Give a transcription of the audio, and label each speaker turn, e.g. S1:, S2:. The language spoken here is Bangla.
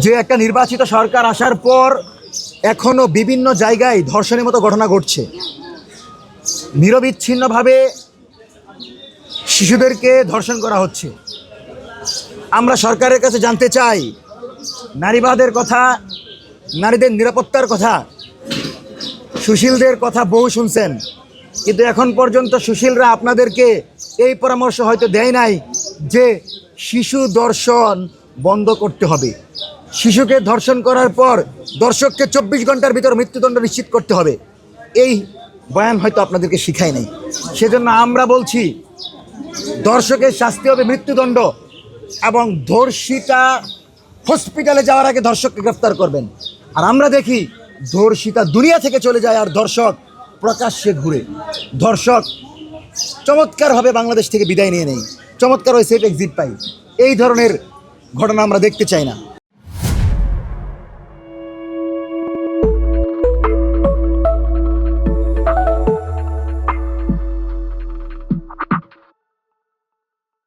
S1: যে একটা নির্বাচিত সরকার আসার পর এখনো বিভিন্ন জায়গায় ধর্ষণের মতো ঘটনা ঘটছে। নিরবিচ্ছিন্নভাবে শিশুদেরকে ধর্ষণ করা হচ্ছে। আমরা সরকারের কাছে জানতে চাই, নারীবাদের কথা, নারীদের নিরাপত্তার কথা, সুশীলদের কথা বহু শুনছেন, কিন্তু এখন পর্যন্ত সুশীলরা আপনাদেরকে এই পরামর্শ হয়তো দেয় নাই যে শিশু ধর্ষণ বন্ধ করতে হবে। শিশুকে ধর্ষণ করার পর দর্শককে 24 ঘন্টার ভিতর মৃত্যুদণ্ড নিশ্চিত করতে হবে, এই বয়ান হয়তো আপনাদেরকে শিখায় নাই। সেজন্য আমরা বলছি, দর্শকের শাস্তি হবে মৃত্যুদণ্ড, এবং ধর্ষিতা হসপিটালে যাওয়ার আগে ধর্ষককে গ্রেফতার করবেন। আর আমরা দেখি ধর্ষিতা দুনিয়া থেকে চলে যায় আর ধর্ষক প্রকাশ্যে ঘুরে। ধর্ষক চমৎকারভাবে বাংলাদেশ থেকে বিদায় নিয়ে নেই, চমৎকার ওই সেফ এক্সিট পাই। এই ধরনের ঘটনা আমরা দেখতে চাই না।